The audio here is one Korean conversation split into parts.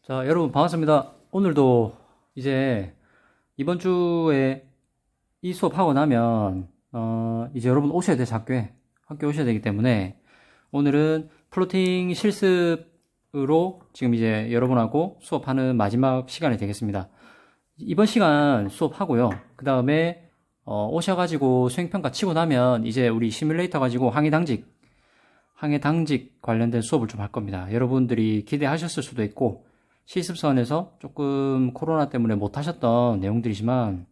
자, 여러분 반갑습니다. 오늘도 이제 이번 주에 이 수업하고 나면 이제 여러분 오셔야 돼서 학교에 오셔야 되기 때문에 오늘은 플로팅 실습으로 지금 이제 여러분하고 수업하는 마지막 시간이 되겠습니다. 이번 시간 수업하고요. 그 다음에 오셔가지고 수행평가 치고 나면 이제 우리 시뮬레이터 가지고 항해 당직 관련된 수업을 좀 할 겁니다. 여러분들이 기대하셨을 수도 있고 실습선에서 조금 코로나 때문에 못 하셨던 내용들이지만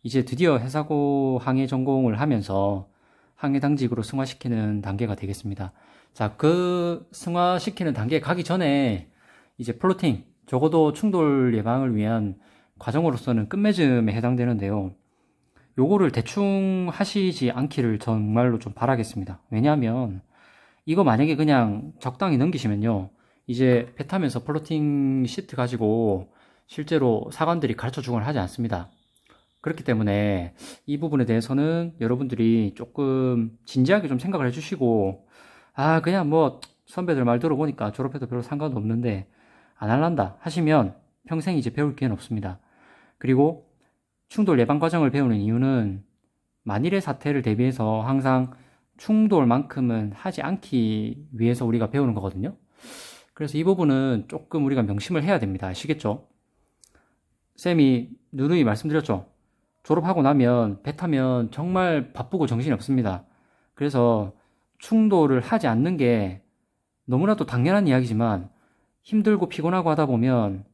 이제 드디어 해사고 항해 전공을 하면서 항해 당직으로 승화시키는 단계가 되겠습니다. 자, 그 승화시키는 단계에 가기 전에 이제 플로팅, 적어도 충돌 예방을 위한 과정으로서는 끝맺음에 해당되는데요. 요거를 대충 하시지 않기를 정말로 좀 바라겠습니다. 왜냐하면 이거 만약에 그냥 적당히 넘기시면요, 이제 배 타면서 플로팅 시트 가지고 실제로 사관들이 가르쳐 주곤 하지 않습니다. 그렇기 때문에 이 부분에 대해서는 여러분들이 조금 진지하게 좀 생각을 해주시고, 그냥 뭐 선배들 말 들어보니까 졸업해도 별로 상관도 없는데 안 할란다 하시면 평생 이제 배울 기회는 없습니다. 그리고 충돌 예방 과정을 배우는 이유는 만일의 사태를 대비해서 항상 충돌만큼은 하지 않기 위해서 우리가 배우는 거거든요. 그래서 이 부분은 조금 우리가 명심을 해야 됩니다. 아시겠죠? 쌤이 누누이 말씀드렸죠? 졸업하고 나면 배 타면 정말 바쁘고 정신이 없습니다. 그래서 충돌을 하지 않는 게 너무나도 당연한 이야기지만 힘들고 피곤하고 하다 보면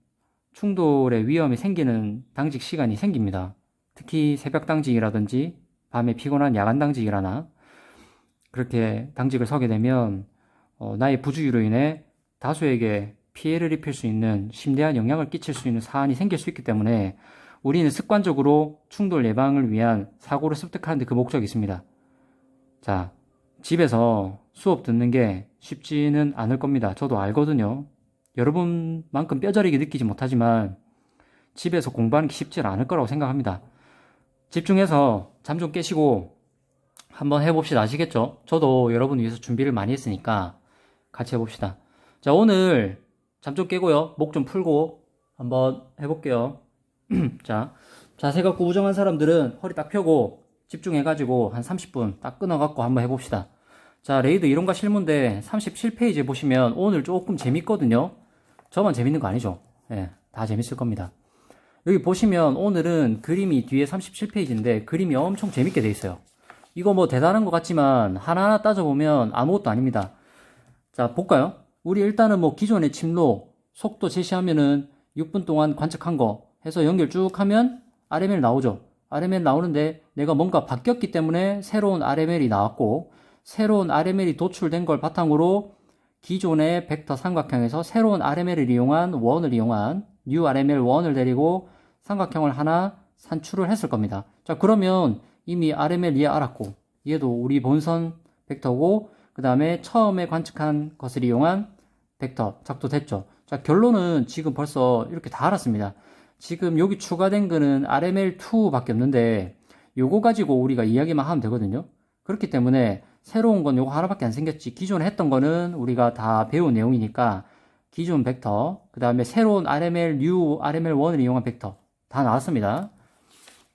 충돌의 위험이 생기는 당직 시간이 생깁니다. 특히 새벽 당직이라든지 밤에 피곤한 야간 당직이라나 그렇게 당직을 서게 되면 나의 부주의로 인해 다수에게 피해를 입힐 수 있는 심대한 영향을 끼칠 수 있는 사안이 생길 수 있기 때문에 우리는 습관적으로 충돌 예방을 위한 사고를 습득하는 데 그 목적이 있습니다. 자, 집에서 수업 듣는 게 쉽지는 않을 겁니다. 저도 알거든요. 여러분만큼 뼈저리게 느끼지 못하지만 집에서 공부하는 게 쉽지 않을 거라고 생각합니다. 집중해서 잠 좀 깨시고 한번 해봅시다. 아시겠죠? 저도 여러분 위해서 준비를 많이 했으니까 같이 해봅시다. 자, 오늘 잠 좀 깨고요. 목 좀 풀고 한번 해볼게요. 자, 자세 갖고 우정한 사람들은 허리 딱 펴고 집중해가지고 한 30분 딱 끊어갖고 한번 해봅시다. 자, 레이드 이론과 실무인데 37페이지에 보시면 오늘 조금 재밌거든요. 저만 재밌는 거 아니죠? 예, 다 재밌을 겁니다. 여기 보시면 오늘은 그림이 뒤에 37페이지인데 그림이 엄청 재밌게 돼 있어요. 이거 뭐 대단한 것 같지만 하나하나 따져보면 아무것도 아닙니다. 자, 볼까요? 우리 일단은 뭐 기존의 침로 속도 제시하면은 6분 동안 관측한 거 해서 연결 쭉 하면 RML 나오죠. RML 나오는데 내가 뭔가 바뀌었기 때문에 새로운 RML이 나왔고, 새로운 RML이 도출된 걸 바탕으로 기존의 벡터 삼각형에서 새로운 RML을 이용한 원을 이용한 new RML 원을 데리고 삼각형을 하나 산출을 했을 겁니다. 자, 그러면 이미 RML 이해 알았고, 얘도 우리 본선 벡터고, 그 다음에 처음에 관측한 것을 이용한 벡터 작도됐죠. 자, 결론은 지금 벌써 이렇게 다 알았습니다. 지금 여기 추가된 거는 RML2 밖에 없는데 요거 가지고 우리가 이야기만 하면 되거든요. 그렇기 때문에 새로운 건 요거 하나밖에 안 생겼지, 기존에 했던 거는 우리가 다 배운 내용이니까 기존 벡터, 그 다음에 새로운 RML, new RML1을 이용한 벡터 다 나왔습니다.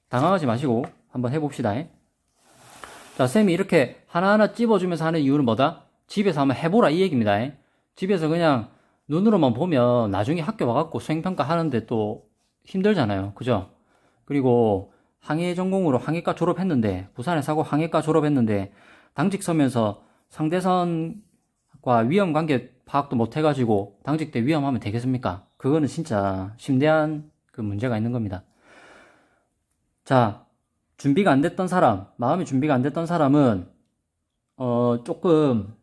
당황하지 마시고 한번 해봅시다. 자, 쌤이 이렇게 하나하나 찝어주면서 하는 이유는 뭐다? 집에서 한번 해보라 이 얘기입니다. 집에서 그냥 눈으로만 보면 나중에 학교 와갖고 수행평가 하는데 또 힘들잖아요. 그죠? 그리고 항해 전공으로 항해과 졸업했는데, 부산에 사고 항해과 졸업했는데 당직 서면서 상대선과 위험관계 파악도 못해가지고 당직 때 위험하면 되겠습니까? 그거는 진짜 심대한 그 문제가 있는 겁니다. 자, 준비가 안 됐던 사람, 마음이 준비가 안 됐던 사람은 조금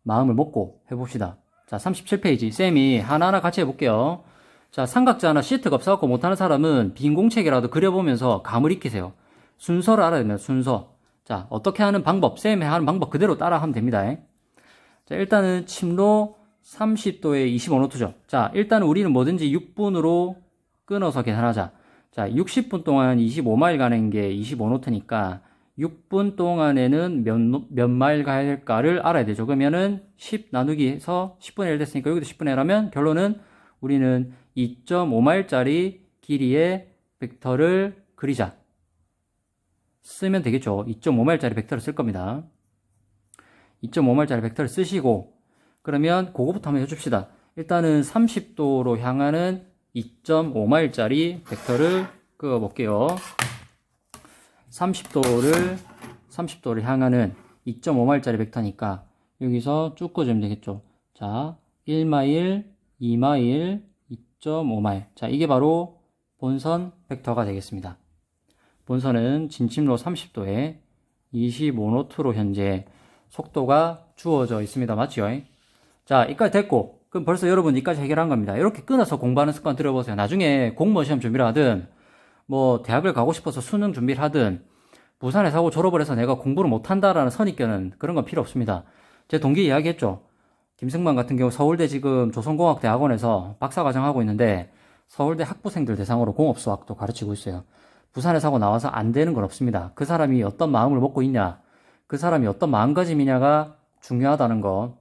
마음을 먹고 해봅시다. 자, 37페이지 쌤이 하나하나 같이 해볼게요. 자, 삼각자나 시트가 없어갖고 못하는 사람은 빈 공책이라도 그려보면서 감을 익히세요. 순서를 알아야 됩니다. 순서. 자, 어떻게 하는 방법, 쌤이 하는 방법 그대로 따라하면 됩니다. 자, 일단은 침로 30도에 25노트죠. 자, 일단은 우리는 뭐든지 6분으로 끊어서 계산하자. 자, 60분 동안 25마일 가는 게 25노트니까 6분 동안에는 몇 마일 가야 될까를 알아야 되죠. 그러면은 10 나누기 해서 10분의 1 됐으니까 여기도 10분의 1 하면 결론은 우리는 2.5마일짜리 길이의 벡터를 그리자. 쓰면 되겠죠. 2.5마일짜리 벡터를 쓸 겁니다. 2.5마일짜리 벡터를 쓰시고, 그러면 그거부터 한번 해줍시다. 일단은 30도로 향하는 2.5마일짜리 벡터를 그어볼게요. 30도를 향하는 2.5마일짜리 벡터니까 여기서 쭉 그어주면 되겠죠. 자, 1마일, 2마일, 2.5마일. 자, 이게 바로 본선 벡터가 되겠습니다. 본선은 진침로 30도에 25노트로 현재 속도가 주어져 있습니다. 맞죠? 자, 이까지 됐고, 그럼 벌써 여러분 이까지 해결한 겁니다. 이렇게 끊어서 공부하는 습관 들여보세요. 나중에 공무원 시험 준비를 하든, 뭐 대학을 가고 싶어서 수능 준비를 하든, 부산에 사고 졸업을 해서 내가 공부를 못한다라는 선입견은 그런 건 필요 없습니다. 제 동기 이야기했죠. 김승만 같은 경우 서울대 지금 조선공학대학원에서 박사과정 하고 있는데, 서울대 학부생들 대상으로 공업수학도 가르치고 있어요. 부산에 사고 나와서 안 되는 건 없습니다. 그 사람이 어떤 마음을 먹고 있냐, 그 사람이 어떤 마음가짐이냐가 중요하다는 거.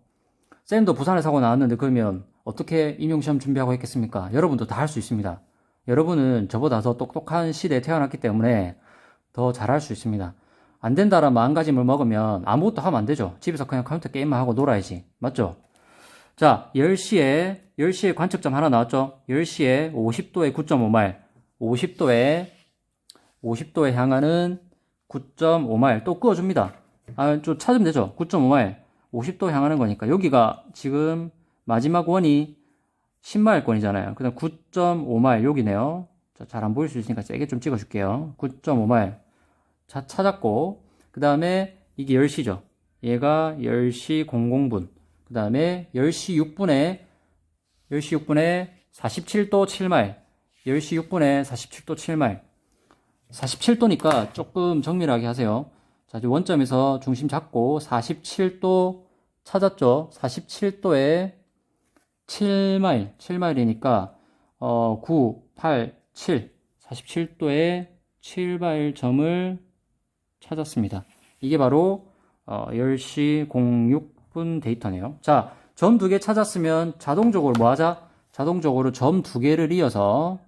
쌤도 부산에 사고 나왔는데 그러면 어떻게 임용시험 준비하고 했겠습니까? 여러분도 다 할 수 있습니다. 여러분은 저보다 더 똑똑한 시대에 태어났기 때문에 더 잘할 수 있습니다. 안 된다라는 마음가짐을 먹으면 아무것도 하면 안 되죠. 집에서 그냥 컴퓨터 게임만 하고 놀아야지. 맞죠? 자, 10시에 관측점 하나 나왔죠? 10시에 50도에 9.5마일, 50도에 향하는 9.5마일 또 그어줍니다. 좀 찾으면 되죠? 9.5마일, 50도 향하는 거니까 여기가 지금 마지막 원이 10마일권이잖아요. 그 다음 9.5마일 여기네요. 잘 안 보일 수 있으니까 세게 좀 찍어줄게요. 9.5마일. 자, 찾았고, 그 다음에 이게 10시죠. 얘가 10시 00분. 그 다음에 10시 6분에 47도 7마일. 10시 6분에 47도 7마일. 47도니까 조금 정밀하게 하세요. 자, 원점에서 중심 잡고 47도 찾았죠? 47도에 7마일이니까 9, 8, 7. 47도에 7마일 점을 찾았습니다. 이게 바로 10시 06분 데이터네요. 자, 점 2개 찾았으면 자동적으로 뭐 하자? 자동적으로 점 2개를 이어서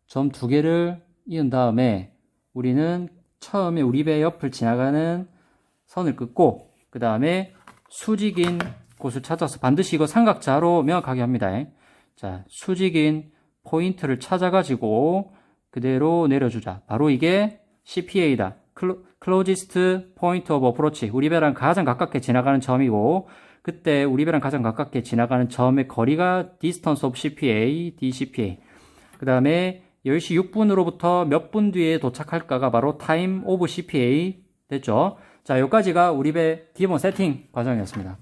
점 2개를 이은 다음에 우리는 처음에 우리 배 옆을 지나가는 선을 긋고 그 다음에 수직인 곳을 찾아서 반드시 이거 삼각자로 명확하게 합니다. 자, 수직인 포인트를 찾아가지고 그대로 내려주자. 바로 이게 CPA다. Closest Point of Approach. 우리 배랑 가장 가깝게 지나가는 점이고, 그때 우리 배랑 가장 가깝게 지나가는 점의 거리가 Distance of CPA, DCPA. 그 다음에 10시 6분으로부터 몇 분 뒤에 도착할까가 바로 Time of CPA 됐죠. 자, 여기까지가 우리 배 기본 세팅 과정이었습니다.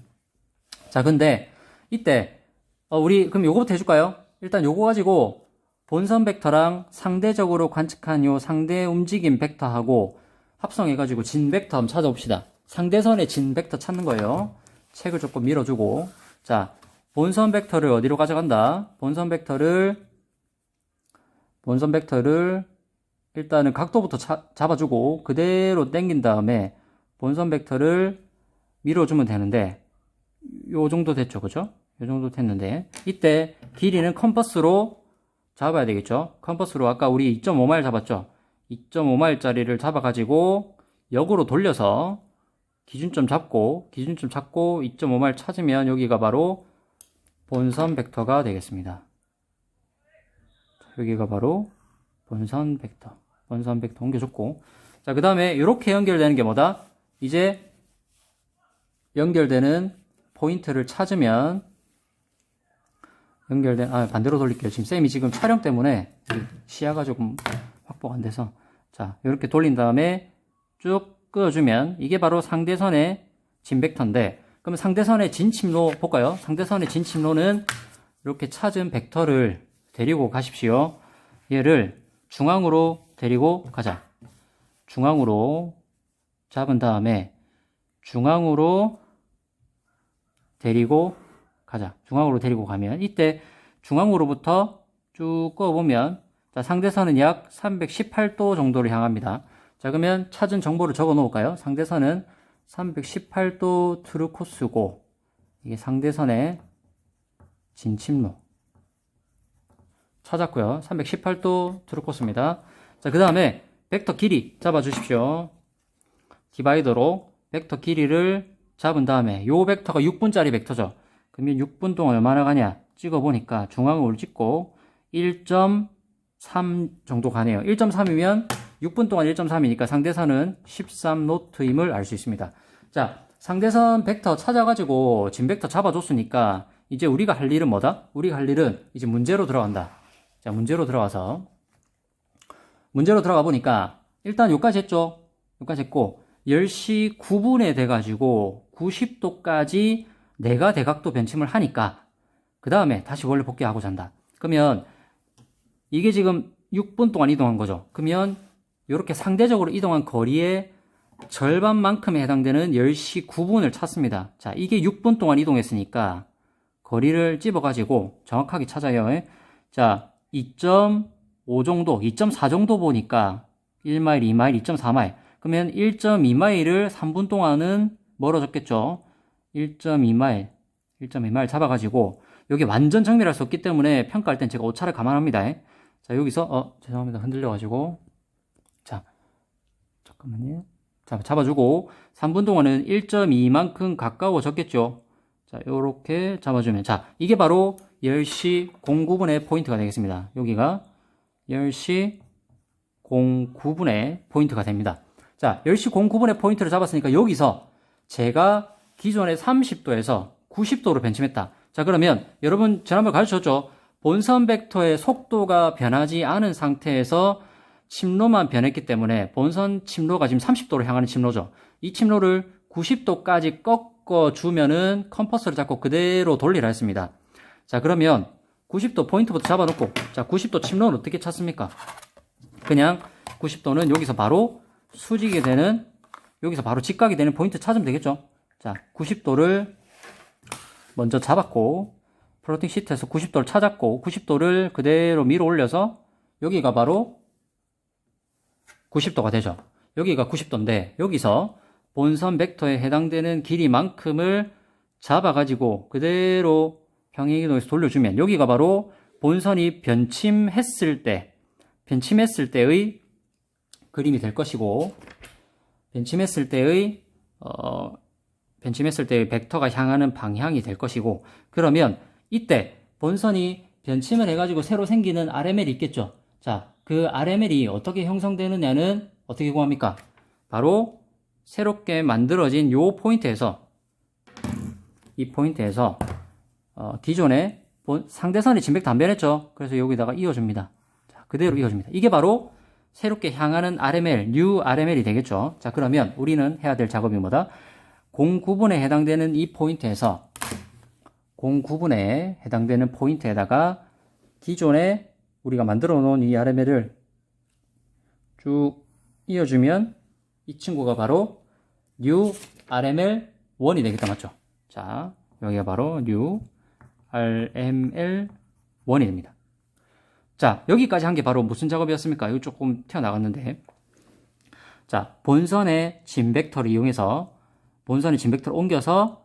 자, 근데 이때 우리 그럼 요거부터 해줄까요? 일단 요거 가지고 본선 벡터랑 상대적으로 관측한 요 상대 움직임 벡터하고 합성해가지고 진 벡터 한번 찾아봅시다. 상대선의 진 벡터 찾는 거예요. 책을 조금 밀어주고, 자, 본선 벡터를 어디로 가져간다? 본선 벡터를 일단은 각도부터 잡아주고 그대로 당긴 다음에 본선 벡터를 밀어주면 되는데, 요 정도 됐죠, 그죠? 요 정도 됐는데, 이때 길이는 컴퍼스로 잡아야 되겠죠? 컴퍼스로 아까 우리 2.5마일 잡았죠? 2.5마일짜리를 잡아가지고 역으로 돌려서 기준점 잡고 2.5마일 찾으면 여기가 바로 본선 벡터가 되겠습니다. 여기가 바로 본선 벡터 옮겨줬고, 자, 그 다음에 이렇게 연결되는 게 뭐다? 이제 연결되는 포인트를 찾으면 반대로 돌릴게요. 지금 쌤이 지금 촬영 때문에 시야가 조금 확보가 안 돼서, 자, 이렇게 돌린 다음에 쭉 끄어주면 이게 바로 상대선의 진 벡터인데, 그러면 상대선의 진침로 볼까요? 상대선의 진침로는 이렇게 찾은 벡터를 데리고 가십시오. 얘를 중앙으로 데리고 가자. 중앙으로 잡은 다음에 중앙으로 데리고 가자. 중앙으로 데리고 가면 이때 중앙으로부터 쭉 꺼보면, 자, 상대선은 약 318도 정도를 향합니다. 자, 그러면 찾은 정보를 적어 놓을까요? 상대선은 318도 트루 코스고, 이게 상대선의 진침로. 찾았고요. 318도 트루 코스입니다. 자, 그 다음에 벡터 길이 잡아주십시오. 디바이더로 벡터 길이를 잡은 다음에 요 벡터가 6분짜리 벡터죠. 그러면 6분 동안 얼마나 가냐 찍어보니까 중앙을 찍고 1.3 정도 가네요. 1.3이면 6분 동안 1.3이니까 상대선은 13노트임을 알 수 있습니다. 자, 상대선 벡터 찾아가지고 진 벡터 잡아줬으니까 이제 우리가 할 일은 뭐다? 우리가 할 일은 이제 문제로 들어간다. 자, 문제로 들어가 보니까 일단 여기까지 했죠. 여기까지 했고 10시 9분에 돼가지고 90도까지 내가 대각도 변침을 하니까 그 다음에 다시 원래 복귀하고 잔다. 그러면 이게 지금 6분 동안 이동한 거죠. 그러면 이렇게 상대적으로 이동한 거리의 절반만큼에 해당되는 10시 9분을 찾습니다. 자, 이게 6분 동안 이동했으니까 거리를 집어가지고 정확하게 찾아요. 자, 2.5 정도, 2.4 정도 보니까 1마일, 2마일, 2.4마일. 그러면 1.2마일을 3분 동안은 멀어졌겠죠. 1.2마일 잡아가지고 여기 완전 정밀할 수 없기 때문에 평가할 땐 제가 오차를 감안합니다. 자, 여기서 죄송합니다. 흔들려가지고 자, 잠깐만요. 자, 잡아주고 3분 동안은 1.2만큼 가까워졌겠죠. 자, 요렇게 잡아주면 자, 이게 바로 10시 09분의 포인트가 되겠습니다. 여기가 10시 09분의 포인트가 됩니다. 자, 10시 09분의 포인트를 잡았으니까 여기서 제가 기존의 30도에서 90도로 변침했다. 자, 그러면 여러분 지난번에 가르쳤죠? 본선 벡터의 속도가 변하지 않은 상태에서 침로만 변했기 때문에 본선 침로가 지금 30도로 향하는 침로죠. 이 침로를 90도까지 꺾어주면은 컴퍼스를 잡고 그대로 돌리라 했습니다. 자, 그러면 90도 포인트부터 잡아놓고 자, 90도 침로는 어떻게 찾습니까? 그냥 90도는 여기서 바로 수직이 되는 여기서 바로 직각이 되는 포인트 찾으면 되겠죠. 자, 90도를 먼저 잡았고 플로팅 시트에서 90도를 찾았고 90도를 그대로 밀어 올려서 여기가 바로 90도가 되죠. 여기가 90도인데 여기서 본선 벡터에 해당되는 길이만큼을 잡아가지고 그대로 평행이동에서 돌려주면 여기가 바로 본선이 변침했을 때의 그림이 될 것이고 변침했을 때의 벡터가 향하는 방향이 될 것이고 그러면 이때 본선이 변침을 해가지고 새로 생기는 RML이 있겠죠. 자, 그 RML이 어떻게 형성되느냐는 어떻게 구합니까? 바로 새롭게 만들어진 요 포인트에서 이 포인트에서 기존에 상대선이 진벡터 안 변했죠. 그래서 여기다가 이어줍니다. 자, 그대로 이어줍니다. 이게 바로 새롭게 향하는 RML, new RML이 되겠죠. 자, 그러면 우리는 해야 될 작업이 뭐다? 09분에 해당되는 이 포인트에서 09분에 해당되는 포인트에다가 기존에 우리가 만들어 놓은 이 RML을 쭉 이어주면 이 친구가 바로 new RML1이 되겠다. 맞죠? 자, 여기가 바로 new RML1이 됩니다. 자, 여기까지 한 게 바로 무슨 작업이었습니까? 이거 조금 튀어나갔는데. 자, 본선의 진 벡터를 이용해서 본선의 진 벡터를 옮겨서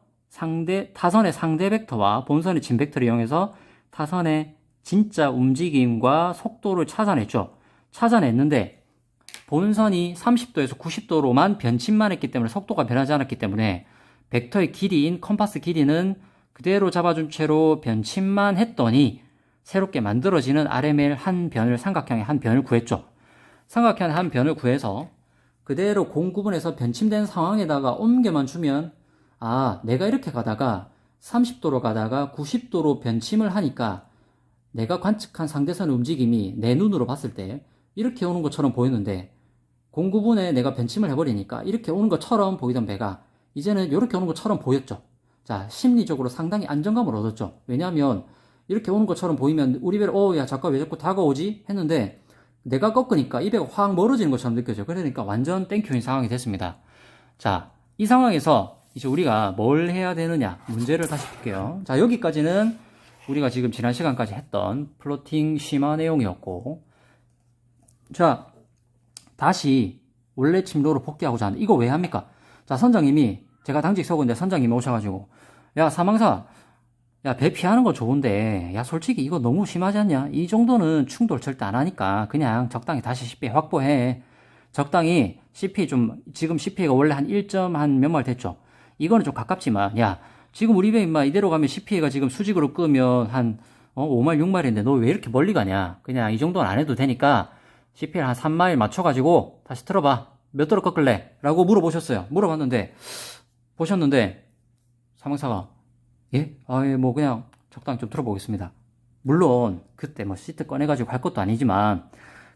타선의 상대 벡터와 본선의 진 벡터를 이용해서 타선의 진짜 움직임과 속도를 찾아냈죠. 찾아냈는데 본선이 30도에서 90도로만 변침만 했기 때문에 속도가 변하지 않았기 때문에 벡터의 길이인 컴파스 길이는 그대로 잡아준 채로 변침만 했더니 새롭게 만들어지는 RML 한 변을 삼각형의 한 변을 구했죠. 삼각형 한 변을 구해서 그대로 09분에서 변침된 상황에다가 옮겨만 주면 내가 이렇게 가다가 30도로 가다가 90도로 변침을 하니까 내가 관측한 상대선의 움직임이 내 눈으로 봤을 때 이렇게 오는 것처럼 보였는데 09분에 내가 변침을 해버리니까 이렇게 오는 것처럼 보이던 배가 이제는 이렇게 오는 것처럼 보였죠. 자, 심리적으로 상당히 안정감을 얻었죠. 왜냐하면 이렇게 오는 것처럼 보이면 우리 배를 야 잠깐 왜 자꾸 다가오지? 했는데 내가 꺾으니까 이 배가 확 멀어지는 것처럼 느껴져요. 그러니까 완전 땡큐인 상황이 됐습니다. 자, 이 상황에서 이제 우리가 뭘 해야 되느냐 문제를 다시 볼게요. 자, 여기까지는 우리가 지금 지난 시간까지 했던 플로팅 심화 내용이었고 자, 다시 원래 침로로 복귀하고자 하는데 이거 왜 합니까? 자, 선장님이 제가 당직 서고인데 선장님이 오셔가지고 야, 사망사 야, 배 피하는 거 좋은데, 야, 솔직히 이거 너무 심하지 않냐? 이 정도는 충돌 절대 안 하니까, 그냥 적당히 다시 CPA 확보해. 적당히 CPA 지금 CPA가 원래 한 1점 한 몇 마일 됐죠? 이거는 좀 가깝지만, 야, 지금 우리 배 임마 이대로 가면 CPA가 지금 수직으로 끄면 한, 5마일, 6마일인데 너 왜 이렇게 멀리 가냐? 그냥 이 정도는 안 해도 되니까, CPA 한 3마일 맞춰가지고, 다시 틀어봐. 몇 도로 꺾을래? 라고 물어보셨어요. 물어봤는데, 보셨는데, 사망사가, 예? 예, 뭐 그냥 적당히 좀 들어보겠습니다. 물론 그때 뭐 시트 꺼내가지고 할 것도 아니지만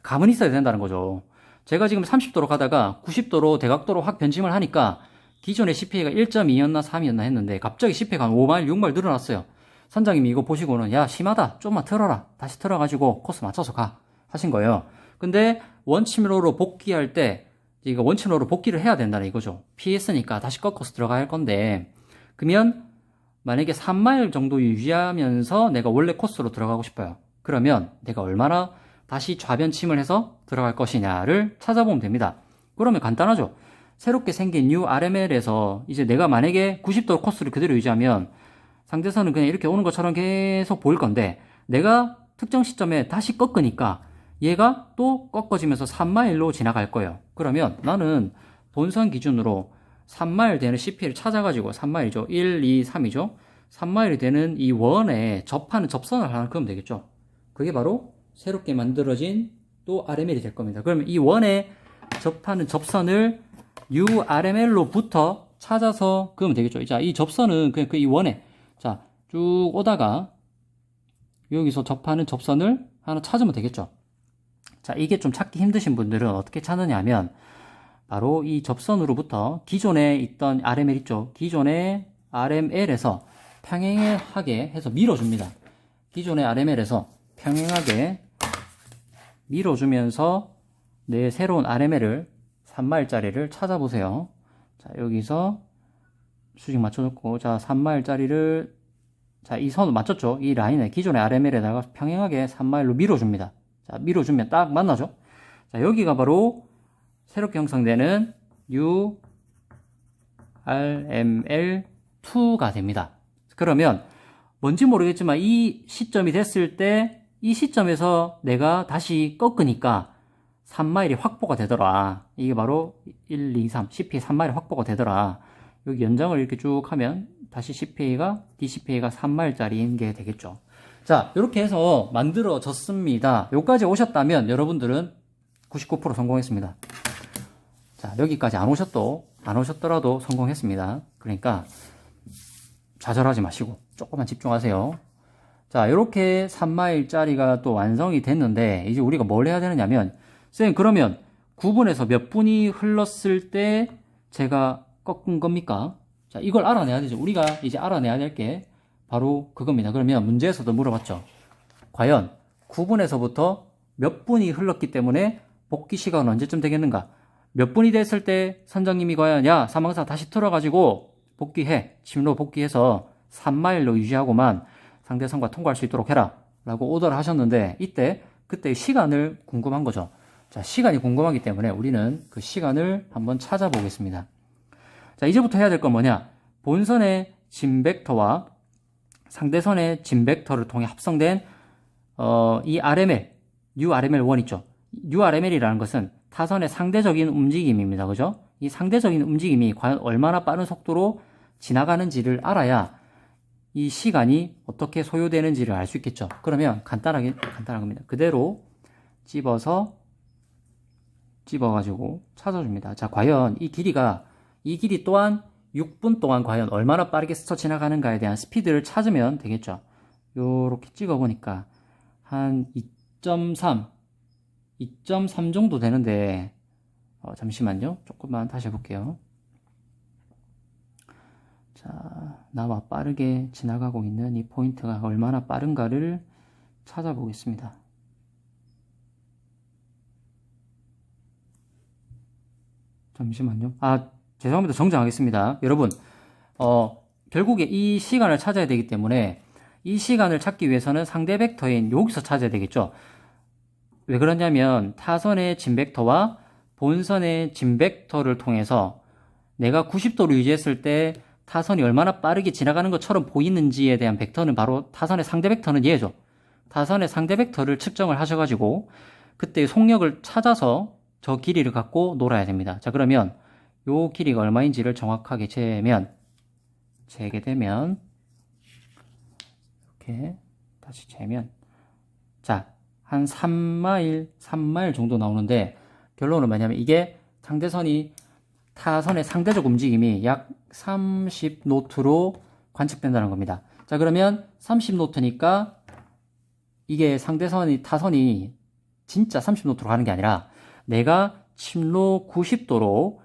감은 있어야 된다는 거죠. 제가 지금 30도로 가다가 90도로 대각도로 확 변짐을 하니까 기존의 CPA가 1.2였나 3이었나 했는데 갑자기 CPA가 한 5마일, 6마일 늘어났어요. 선장님이 이거 보시고는 야, 심하다. 좀만 틀어라. 다시 틀어가지고 코스 맞춰서 가. 하신 거예요. 근데 원침로로 복귀할 때 이거 원침로로 복귀를 해야 된다는 이거죠. 피했으니까 다시 꺾어서 들어가야 할 건데 그러면 만약에 3마일 정도 유지하면서 내가 원래 코스로 들어가고 싶어요. 그러면 내가 얼마나 다시 좌변침을 해서 들어갈 것이냐를 찾아보면 됩니다. 그러면 간단하죠. 새롭게 생긴 URML에서 이제 내가 만약에 90도 코스를 그대로 유지하면 상대선은 그냥 이렇게 오는 것처럼 계속 보일 건데 내가 특정 시점에 다시 꺾으니까 얘가 또 꺾어지면서 3마일로 지나갈 거예요. 그러면 나는 본선 기준으로 3마일 되는 CP를 찾아가지고 3마일이죠. 1, 2, 3이죠. 3마일이 되는 이 원에 접하는 접선을 하나 그으면 되겠죠. 그게 바로 새롭게 만들어진 또 RML이 될 겁니다. 그러면 이 원에 접하는 접선을 URML로부터 찾아서 그으면 되겠죠. 자, 이 접선은 그냥 이 원에 자, 쭉 오다가 여기서 접하는 접선을 하나 찾으면 되겠죠. 자, 이게 좀 찾기 힘드신 분들은 어떻게 찾느냐 하면 바로 이 접선으로부터 기존에 있던 RML 있죠. 기존의 RML에서 평행하게 해서 밀어줍니다. 기존의 RML에서 평행하게 밀어주면서 내 새로운 RML을 3마일짜리를 찾아보세요. 자, 여기서 수직 맞춰줬고, 자, 3마일짜리를, 자, 이 선을 맞췄죠? 이 라인에 기존의 RML에다가 평행하게 3마일로 밀어줍니다. 자, 밀어주면 딱 만나죠? 자, 여기가 바로 새롭게 형성되는 URML2가 됩니다. 그러면 뭔지 모르겠지만 이 시점이 됐을 때 이 시점에서 내가 다시 꺾으니까 3마일이 확보가 되더라. 이게 바로 1, 2, 3, CPA 3마일이 확보가 되더라. 여기 연장을 이렇게 쭉 하면 다시 DCPA가 3마일짜리인 게 되겠죠. 자, 이렇게 해서 만들어졌습니다. 여기까지 오셨다면 여러분들은 99% 성공했습니다. 자, 여기까지 안 오셨더라도 성공했습니다. 그러니까 좌절하지 마시고 조금만 집중하세요. 자, 이렇게 3마일짜리가 또 완성이 됐는데 이제 우리가 뭘 해야 되느냐면 선생님 그러면 9분에서 몇 분이 흘렀을 때 제가 꺾은 겁니까? 자, 이걸 알아내야 되죠. 우리가 이제 알아내야 될 게 바로 그겁니다. 그러면 문제에서도 물어봤죠. 과연 9분에서부터 몇 분이 흘렀기 때문에 복귀 시간은 언제쯤 되겠는가? 몇 분이 됐을 때 선장님이 과연 야, 사망사 다시 틀어가지고 복귀해. 침로 복귀해서 3마일로 유지하고만 상대선과 통과할 수 있도록 해라. 라고 오더를 하셨는데 그때 시간을 궁금한 거죠. 자, 시간이 궁금하기 때문에 우리는 그 시간을 한번 찾아보겠습니다. 자, 이제부터 해야 될 건 뭐냐? 본선의 진 벡터와 상대선의 진 벡터를 통해 합성된 이 URML1 있죠. URML이라는 것은 타선의 상대적인 움직임입니다. 그죠? 이 상대적인 움직임이 과연 얼마나 빠른 속도로 지나가는지를 알아야 이 시간이 어떻게 소요되는지를 알 수 있겠죠. 그러면 간단한 겁니다. 그대로 집어가지고 찾아줍니다. 자, 과연 이 길이 또한 6분 동안 과연 얼마나 빠르게 스쳐 지나가는가에 대한 스피드를 찾으면 되겠죠. 요렇게 찍어보니까 한 2.3 정도 되는데 잠시만요. 조금만 다시 해볼게요. 자, 나와 빠르게 지나가고 있는 이 포인트가 얼마나 빠른가를 찾아보겠습니다. 잠시만요. 죄송합니다. 정정하겠습니다. 여러분, 결국에 이 시간을 찾아야 되기 때문에 이 시간을 찾기 위해서는 상대 벡터인 여기서 찾아야 되겠죠. 왜 그러냐면 타선의 진 벡터와 본선의 진 벡터를 통해서 내가 90도로 유지했을 때 타선이 얼마나 빠르게 지나가는 것처럼 보이는지에 대한 벡터는 바로 타선의 상대 벡터는 얘죠. 타선의 상대 벡터를 측정을 하셔가지고 그때 속력을 찾아서 저 길이를 갖고 놀아야 됩니다. 자, 그러면 요 길이가 얼마인지를 정확하게 재게 되면 이렇게 다시 재면 자, 한 3마일 정도 나오는데 결론은 뭐냐면 이게 상대선이 타선의 상대적 움직임이 약 30노트로 관측된다는 겁니다. 자, 그러면 30노트니까 이게 타선이 진짜 30노트로 가는 게 아니라 내가 침로 90도로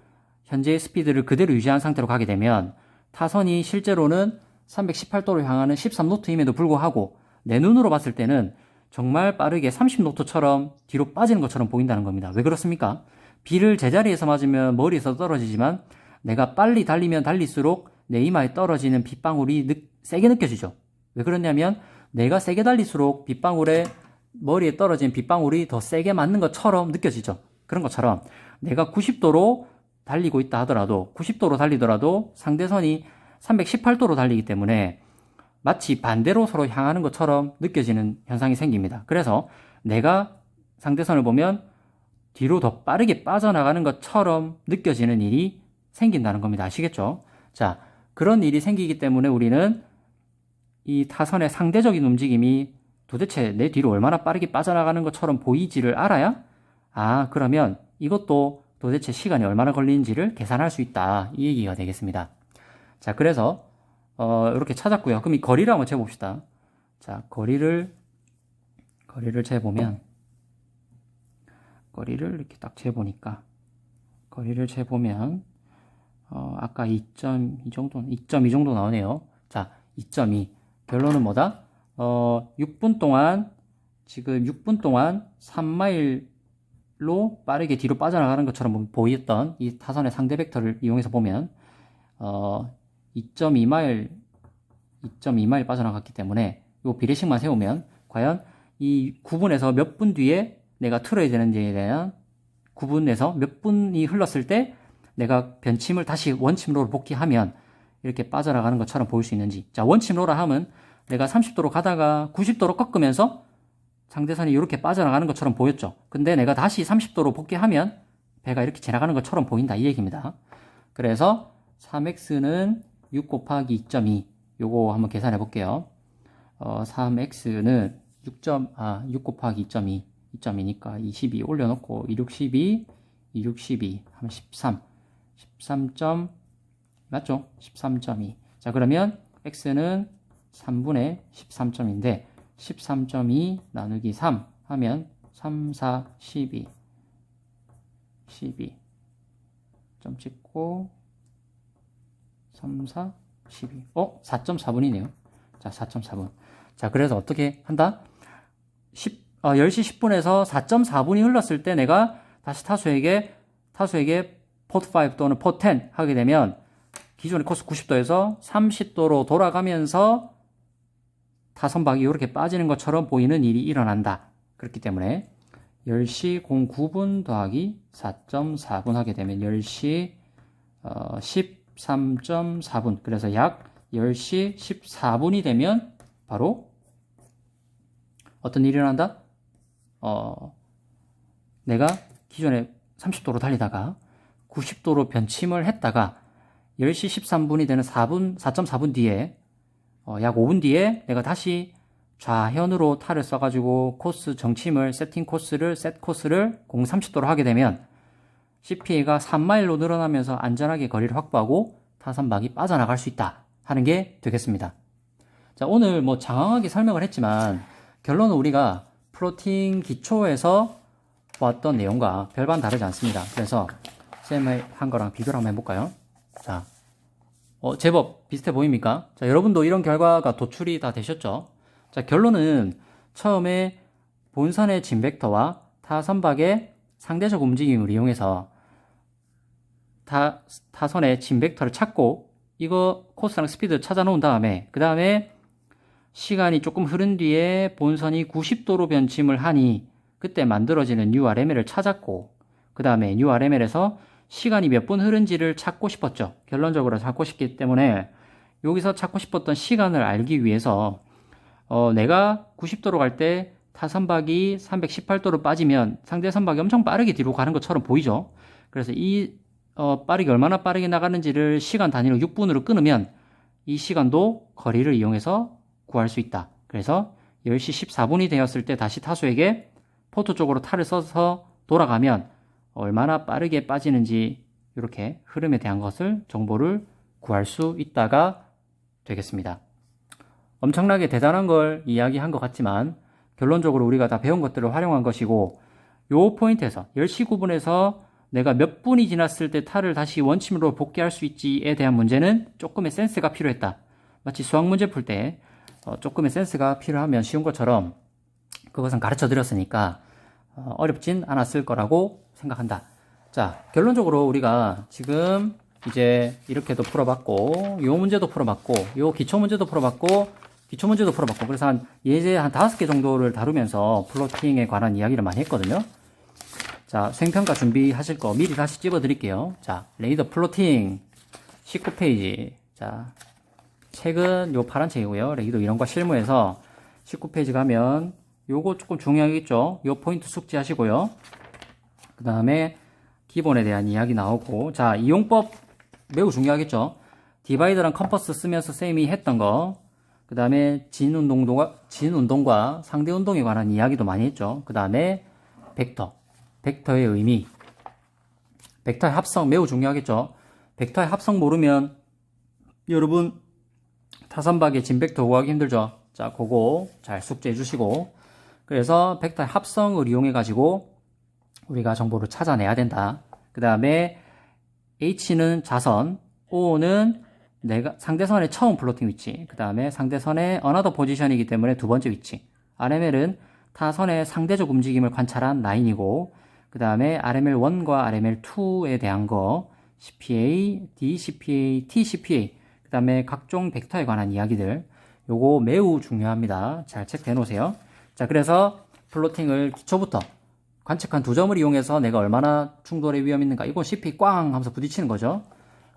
현재의 스피드를 그대로 유지한 상태로 가게 되면 타선이 실제로는 318도로 향하는 13노트임에도 불구하고 내 눈으로 봤을 때는 정말 빠르게 30노트처럼 뒤로 빠지는 것처럼 보인다는 겁니다. 왜 그렇습니까? 비를 제자리에서 맞으면 머리에서 떨어지지만 내가 빨리 달리면 달릴수록 내 이마에 떨어지는 빗방울이 세게 느껴지죠. 왜 그러냐면 내가 세게 달릴수록 머리에 떨어진 빗방울이 더 세게 맞는 것처럼 느껴지죠. 그런 것처럼 내가 90도로 달리고 있다 하더라도 90도로 달리더라도 상대선이 318도로 달리기 때문에 마치 반대로 서로 향하는 것처럼 느껴지는 현상이 생깁니다. 그래서 내가 상대선을 보면 뒤로 더 빠르게 빠져나가는 것처럼 느껴지는 일이 생긴다는 겁니다. 아시겠죠? 자, 그런 일이 생기기 때문에 우리는 이 타선의 상대적인 움직임이 도대체 내 뒤로 얼마나 빠르게 빠져나가는 것처럼 보이지를 알아야 그러면 이것도 도대체 시간이 얼마나 걸리는지를 계산할 수 있다. 이 얘기가 되겠습니다. 자, 그래서 이렇게 찾았고요. 그럼 이 거리를 한번 재봅시다. 자, 거리를 재보면 거리를 이렇게 딱 재보니까 거리를 재보면 아까 2.2 정도 나오네요. 자, 2.2 결론은 뭐다? 6분 동안 3마일로 빠르게 뒤로 빠져나가는 것처럼 보였던 이 타선의 상대 벡터를 이용해서 보면 2.2마일 빠져나갔기 때문에 이 비례식만 세우면 과연 이 9분에서 몇 분 뒤에 내가 틀어야 되는지에 대한 9분에서 몇 분이 흘렀을 때 내가 변침을 다시 원침로로 복귀하면 이렇게 빠져나가는 것처럼 보일 수 있는지. 자, 원침로라 하면 내가 30도로 가다가 90도로 꺾으면서 상대선이 이렇게 빠져나가는 것처럼 보였죠. 근데 내가 다시 30도로 복귀하면 배가 이렇게 지나가는 것처럼 보인다 이 얘기입니다. 그래서 3x는 6 곱하기 2.2 요거 한번 계산해 볼게요. 3x는 6 곱하기 2.2니까 22 올려놓고 2, 6, 12 하면 13 맞죠? 13.2. 자, 그러면 x는 3분의 13점인데 13.2 나누기 3 하면 3, 4, 12 점 찍고 3, 4, 12 4.4분이네요. 자, 4.4분. 자, 그래서 어떻게 한다? 10시 10분에서 4.4분이 흘렀을 때 내가 다시 타수에게 포트 5 또는 포트 10 하게 되면 기존의 코스 90도에서 30도로 돌아가면서 타선박이 이렇게 빠지는 것처럼 보이는 일이 일어난다. 그렇기 때문에 10시 09분 더하기 4.4분 하게 되면 10시 13.4분. 그래서 약 10시 14분이 되면 바로 어떤 일이 일어난다? 내가 기존에 30도로 달리다가 90도로 변침을 했다가 10시 13분이 되는 4.4분 뒤에 약 5분 뒤에 내가 다시 좌현으로 탈을 써가지고 코스 정침을 셋 코스를 30도로 하게 되면 CPA가 3마일로 늘어나면서 안전하게 거리를 확보하고 타선박이 빠져나갈 수 있다 하는 게 되겠습니다. 자, 오늘 장황하게 설명을 했지만 결론은 우리가 플로팅 기초에서 보았던 내용과 별반 다르지 않습니다. 그래서 쌤이 한 거랑 비교를 한번 해볼까요? 자, 제법 비슷해 보입니까? 자, 여러분도 이런 결과가 도출이 다 되셨죠? 자, 결론은 처음에 본선의 진 벡터와 타선박의 상대적 움직임을 이용해서 타선의 진 벡터를 찾고 이거 코스랑 스피드 찾아 놓은 다음에 그 다음에 시간이 조금 흐른 뒤에 본선이 90도로 변침을 하니 그때 만들어지는 URML을 찾았고 그 다음에 URML에서 시간이 몇 분 흐른지를 찾고 싶었죠. 결론적으로 찾고 싶기 때문에 여기서 찾고 싶었던 시간을 알기 위해서 내가 90도로 갈 때 타선박이 318도로 빠지면 상대 선박이 엄청 빠르게 뒤로 가는 것처럼 보이죠. 그래서 빠르게 얼마나 빠르게 나가는지를 시간 단위로 6분으로 끊으면 이 시간도 거리를 이용해서 구할 수 있다. 그래서 10시 14분이 되었을 때 다시 타수에게 포토 쪽으로 탈을 써서 돌아가면 얼마나 빠르게 빠지는지 이렇게 흐름에 대한 것을 정보를 구할 수 있다가 되겠습니다. 엄청나게 대단한 걸 이야기한 것 같지만 결론적으로 우리가 다 배운 것들을 활용한 것이고 요 포인트에서 10시 9분에서 내가 몇 분이 지났을 때 탈을 다시 원침으로 복귀할 수 있지에 대한 문제는 조금의 센스가 필요했다. 마치 수학 문제 풀 때 조금의 센스가 필요하면 쉬운 것처럼 그것은 가르쳐 드렸으니까 어렵진 않았을 거라고 생각한다. 자, 결론적으로 우리가 지금 이제 이렇게도 풀어봤고 요 문제도 풀어봤고 요 기초 문제도 풀어봤고 그래서 한 예제 한 5개 정도를 다루면서 플로팅에 관한 이야기를 많이 했거든요. 자, 수행평가 준비하실 거 미리 다시 찍어 드릴게요. 자, 레이더 플로팅 19페이지. 자, 책은 요 파란 책이고요. 레이더 이론과 실무에서 19페이지 가면 요거 조금 중요하겠죠. 요 포인트 숙지하시고요. 그 다음에 기본에 대한 이야기 나오고, 자, 이용법 매우 중요하겠죠. 디바이더랑 컴퍼스 쓰면서 쌤이 했던 거, 그 다음에 진운동과 상대운동에 관한 이야기도 많이 했죠. 그 다음에 벡터의 의미, 벡터의 합성 매우 중요하겠죠. 벡터의 합성 모르면 여러분 타선박의 진벡터 구하기 힘들죠. 자, 그거 잘 숙지해 주시고, 그래서 벡터의 합성을 이용해 가지고 우리가 정보를 찾아내야 된다. 그 다음에 H는 자선, O는 내가 상대선의 처음 플로팅 위치, 그 다음에 상대선의 어나더 포지션이기 때문에 두 번째 위치, RML은 타선의 상대적 움직임을 관찰한 라인이고, 그 다음에 RML1과 RML2에 대한 거, CPA, DCPA, TCPA, 그 다음에 각종 벡터에 관한 이야기들, 요거 매우 중요합니다. 잘 체크해 놓으세요. 자, 그래서 플로팅을 기초부터 관측한 두 점을 이용해서 내가 얼마나 충돌의 위험이 있는가, 이건 CP 꽝 하면서 부딪히는 거죠.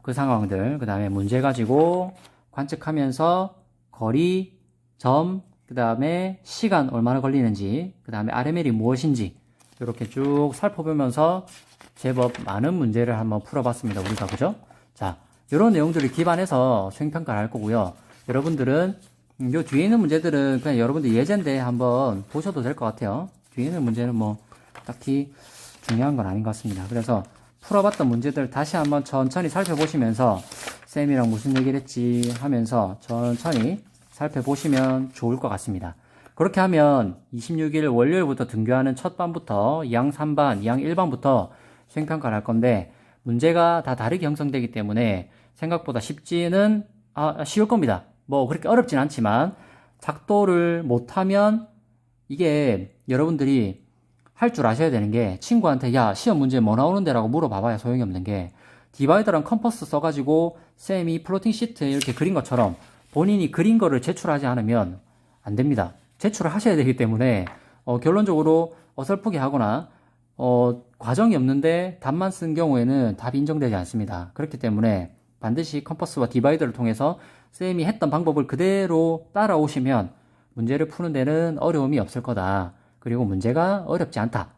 그 상황들, 그 다음에 문제 가지고 관측하면서 거리, 점, 그 다음에 시간 얼마나 걸리는지, 그 다음에 RML이 무엇인지 이렇게 쭉 살펴보면서 제법 많은 문제를 한번 풀어봤습니다. 우리가, 그죠? 자, 이런 내용들을 기반해서 수행평가를 할 거고요. 여러분들은 요 뒤에 있는 문제들은 그냥 여러분들 예제인데 한번 보셔도 될 것 같아요. 뒤에 있는 문제는 뭐 딱히 중요한 건 아닌 것 같습니다. 그래서 풀어봤던 문제들 다시 한번 천천히 살펴보시면서 쌤이랑 무슨 얘기를 했지 하면서 천천히 살펴보시면 좋을 것 같습니다. 그렇게 하면 26일 월요일부터 등교하는 첫 반부터 2학 3반, 2학 1반부터 수행평가를 할 건데 문제가 다 다르게 형성되기 때문에 생각보다 쉬울 겁니다. 뭐 그렇게 어렵진 않지만 작도를 못하면 이게 여러분들이 할 줄 아셔야 되는 게 친구한테 야 시험 문제 뭐 나오는데 라고 물어봐봐야 소용이 없는 게 디바이더랑 컴퍼스 써가지고 쌤이 플로팅 시트에 이렇게 그린 것처럼 본인이 그린 거를 제출하지 않으면 안 됩니다. 제출을 하셔야 되기 때문에 결론적으로 어설프게 하거나 과정이 없는데 답만 쓴 경우에는 답이 인정되지 않습니다. 그렇기 때문에 반드시 컴퍼스와 디바이더를 통해서 쌤이 했던 방법을 그대로 따라오시면 문제를 푸는 데는 어려움이 없을 거다. 그리고 문제가 어렵지 않다.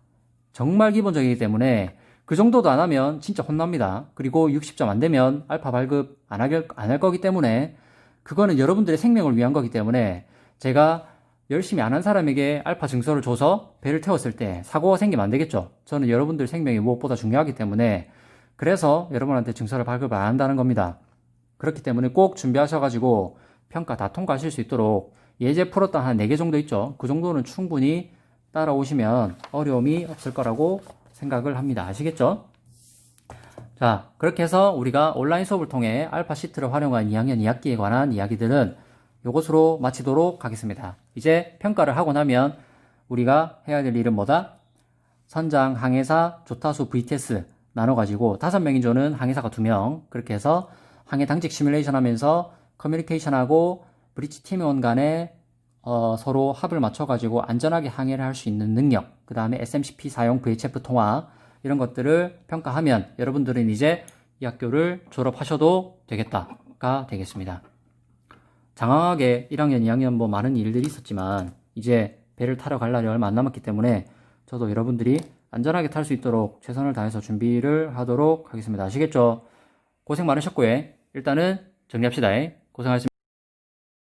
정말 기본적이기 때문에 그 정도도 안 하면 진짜 혼납니다. 그리고 60점 안 되면 알파 발급 안 할 거기 때문에 그거는 여러분들의 생명을 위한 거기 때문에 제가 열심히 안 한 사람에게 알파 증서를 줘서 배를 태웠을 때 사고가 생기면 안 되겠죠. 저는 여러분들 생명이 무엇보다 중요하기 때문에 그래서 여러분한테 증서를 발급을 안 한다는 겁니다. 그렇기 때문에 꼭 준비하셔가지고 평가 다 통과하실 수 있도록 예제 풀었던 한 4개 정도 있죠. 그 정도는 충분히 따라오시면 어려움이 없을 거라고 생각을 합니다. 아시겠죠? 자, 그렇게 해서 우리가 온라인 수업을 통해 알파 시트를 활용한 2학년 2학기에 관한 이야기들은 이것으로 마치도록 하겠습니다. 이제 평가를 하고 나면 우리가 해야 될 일은 뭐다? 선장, 항해사, 조타수, VTS 나눠가지고 5명인조는 항해사가 2명 그렇게 해서 항해 당직 시뮬레이션 하면서 커뮤니케이션하고 브리지 팀원 간에 서로 합을 맞춰가지고 안전하게 항해를 할 수 있는 능력, 그 다음에 SMCP 사용, VHF 통화 이런 것들을 평가하면 여러분들은 이제 이 학교를 졸업하셔도 되겠다가 되겠습니다. 장황하게 1학년, 2학년 뭐 많은 일들이 있었지만 이제 배를 타러 갈 날이 얼마 안 남았기 때문에 저도 여러분들이 안전하게 탈 수 있도록 최선을 다해서 준비를 하도록 하겠습니다. 아시겠죠? 고생 많으셨고요. 일단은 정리합시다. 고생하셨습니다.